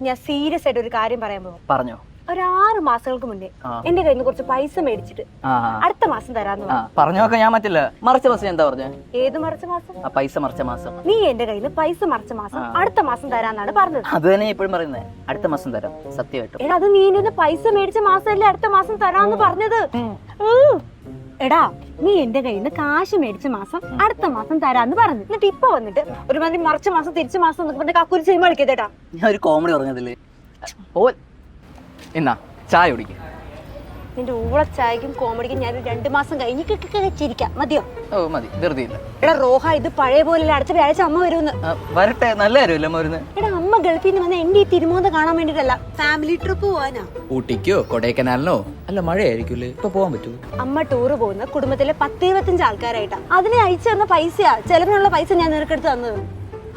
ഞാൻ സീരിയസ് ആയിട്ട് ഒരു കാര്യം പറയാൻ പോകും. പറഞ്ഞോ. ഒരു 6 മാസങ്ങൾക്ക് മുന്നേ എന്റെ കയ്യിൽ നിന്ന് കുറച്ച് പൈസ മേടിച്ചിട്ട് അടുത്ത മാസം തരാന്ന് പറഞ്ഞോക്കെ ഞാൻ പറ്റില്ല. മറിച്ച മാസം എന്താ പറഞ്ഞ? ഏത് മറിച്ച മാസം? പൈസ മറിച്ച മാസം. നീ എന്റെ കയ്യിൽ നിന്ന് പൈസ മറിച്ച മാസം അടുത്ത മാസം തരാന്നാണ് പറഞ്ഞത്. അത് തന്നെ എപ്പോഴും പറയുന്നത്, അടുത്ത മാസം തരാം സത്യമായിട്ടും. എടാ, അത് നീ എന്നെ പൈസ മേടിച്ച മാസമല്ലേ അടുത്ത മാസം തരാന്ന് പറഞ്ഞത്? എടാ, നീ എന്റെ കയ്യിൽ നിന്ന് കാശ് മേടിച്ച മാസം അടുത്ത മാസം തരാന്ന് പറഞ്ഞു. എന്നിട്ട് ഇപ്പൊ വന്നിട്ട് ഒരുമാതിരി മറിച്ച മാസം തിരിച്ച മാസം എന്നൊക്കെ പറഞ്ഞ കാക്കൂരി സിനിമ കളിക്കതേട്ടാ. ഞാൻ ഒരു കോമഡി പറഞ്ഞതില്ലേ. എന്നാ ചായ കുടിക്ക. നിന്റെ ഊളച്ചായക്കും കോമഡിക്കും ഞാൻ 2 മാസം കഴിഞ്ഞിട്ട് ചിരിക്കാം. മതിയോ? ഓ മതി, ധൃതി ഇല്ല. എടാ റോഹ, ഇത് പഴയ പോലെ അടുത്ത വ്യാഴാഴ്ച അമ്മ വരുമെന്ന്. വരട്ടെ, നല്ല കാര്യമല്ല അമ്മ വരുന്നത്. എടാ, അമ്മ ഗൾഫിൽ നിന്ന് വന്ന എന്റെ ഈ തിരുമോന്ത കാണാൻ വേണ്ടിട്ടല്ല, ഫാമിലി ട്രിപ്പ് പോവാനാ. ഊട്ടിക്കോ കൊടൈക്കനാലിനോ? അല്ല മഴയായിരിക്കും, ഇപ്പൊ പോവാൻ പറ്റൂ? അമ്മ ടൂറ് പോകുന്ന കുടുംബത്തിലെ 10-25 ആൾക്കാരായിട്ടാ. അതിനെ അയച്ചു തന്ന പൈസയാ, ചെലവിനുള്ള പൈസ ഞാൻ നിനക്കെടുത്ത് തന്നത്.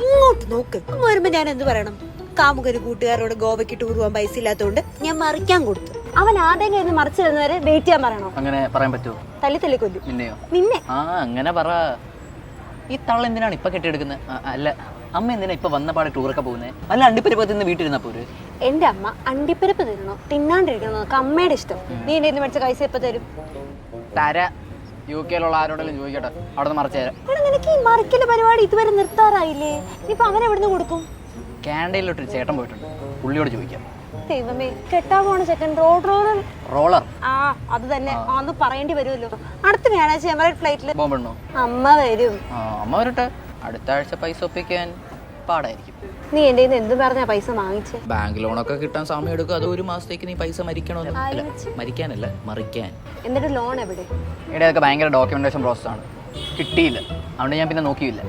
ഇങ്ങോട്ട് നോക്ക്. അമ്മ വരുമ്പോ ഞാൻ എന്ത് പറയണം? കാമുകര് കൂട്ടുകാരോട് ഗോവയ്ക്ക് ടൂർ പോകാൻ പൈസ ഇല്ലാത്തതുകൊണ്ട് ഞാൻ മറിക്കാൻ കൊടുത്തു. അവൻ ആദ്യം കഴിഞ്ഞ് മറിച്ചു തരുന്നവരെ വെയിറ്റ് ചെയ്യാൻ പറയണോ? അങ്ങനെ പറയാൻ പറ്റുമോ? തല്ലി കൊല്ലും. നിന്നെയോ? നിന്നെ. അങ്ങനെ പറ. ഈ തള്ള എന്തിനാണ് ഇപ്പൊ കെട്ടിയെടുക്കുന്നത്? അല്ല, അമ്മ എന്തിനാ ഇപ്പൊ വന്ന പാടെ ടൂറൊക്കെ പോകുന്നത്? അല്ല, അണ്ടിപ്പരിപ്പ് തിന്ന് വീട്ടിലിരുന്നാ പോര്. എന്റെ അമ്മ അണ്ടിപ്പരിപ്പ് തരണോ തിന്നാണ്ടിരിക്കണോ അമ്മയുടെ ഇഷ്ടം. നീ എന്റെ കയ്യിൽ മേടിച്ച പൈസ എപ്പോ തരും? UK-യിലുള്ള ആരോടെങ്കിലും ചോദിക്കട്ടെ, അവിടെ നിന്ന് മറിച്ചു തരാം. നിനക്ക് ഈ മറിക്കല് പരിപാടി ഇതുവരെ നിർത്താറായില്ലേ? ഇപ്പൊ അവൻ എവിടുന്ന് കൊടുക്കും? കാനഡയിലോട്ടൊരു ചേട്ടൻ പോയിട്ടുണ്ട്, പുള്ളിയോട് ചോദിക്കാം. ദൈവമേ, കെട്ടാ പോണ ചെക്കൻ റോളർ. ആ, അത് തന്നെ. അന്ന് പറയേണ്ടി വരുമല്ലോ. അടുത്ത വ്യാഴാഴ്ച എമറേറ്റ് ഫ്ലൈറ്റില് പോകുമ്പോഴോ അമ്മ വരും. അമ്മ വരട്ടെ. അടുത്ത ആഴ്ച പൈസ ഒപ്പിക്കാൻ പാടായിരിക്കും. നീ എന്റെ എന്ത് പറഞ്ഞാ പൈസ വാങ്ങിച്ചേ? ബാങ്ക് ലോണൊക്കെ കിട്ടാൻ സമയം എടുക്കും. അത് 1 മാസത്തേക്ക് നീ പൈസ മരിക്കണമെന്ന്. അല്ല, മരിക്കാനല്ല, മറിക്കാൻ. എന്നിട്ട് ലോൺ എവിടെ? ഇടയൊക്കെ ഭയങ്കര ഡോക്യുമെന്റേഷൻ പ്രോസസ്സാണ്, കിട്ടിയില്ല. അതുകൊണ്ട് ഞാൻ പിന്നെ നോക്കിയില്ല.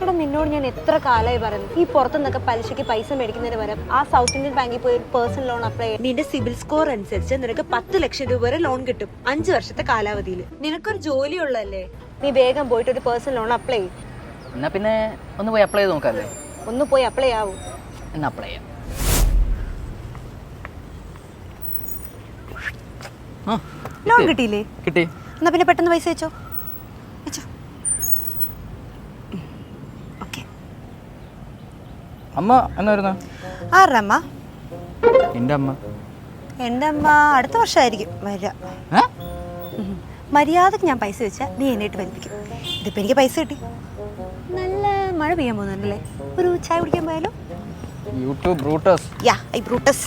എടാ, നിന്നോട് ഞാൻ എത്ര കാലമായി പറയുന്നു, ഈ പുറത്തുനിന്നൊക്കെ പലിശയ്ക്ക് പൈസ മേടിക്കുന്നതിന് പകരം ആ സൗത്ത് ഇന്ത്യൻ ബാങ്കിൽ പോയി ഒരു പേഴ്സണൽ ലോൺ അപ്ലൈ ചെയ്യും. നിന്റെ സിബിൽ സ്കോർ അനുസരിച്ച് നിനക്ക് 10 ലക്ഷം രൂപ വരെ ലോൺ കിട്ടും 5 വർഷത്തെ കാലാവധിയിൽ. നിനക്കൊരു ജോലി ഉള്ളതല്ലേ, നീ വേഗം പോയിട്ട് ഒരു പേഴ്സണൽ ലോൺ അപ്ലൈ ചെയ്യും. എന്നാ പിന്നെ ഒന്ന് പോയി അപ്ലൈ ചെയ്ത് നോക്കാല്ലേ? ഒന്ന് പോയി അപ്ലൈ ആവും. എന്നാ അപ്ലൈ ചെയ്യാം. ലോൺ കിട്ടിയില്ലേ? കിട്ടി. എന്നാ പിന്നെ പെട്ടെന്ന് പൈസ വെച്ചോ. അമ്മ എന്നാ വരുന്ന? ആരുടെ അമ്മ? എന്റെ അമ്മ. എന്റെ അമ്മ അടുത്ത വർഷമായിരിക്കും വരിക. മര്യാദക്ക് ഞാൻ പൈസ വെച്ചാൽ നീ എന്നിട്ട് വലിപ്പിക്കും. ഇതിപ്പോ എനിക്ക് പൈസ കിട്ടി. നല്ല മഴ പെയ്യാൻ പോകുന്നുണ്ടല്ലേ, ഒരു ചായ കുടിക്കാൻ പോയാലോ? YouTube Brutus. Yeah, I Brutus.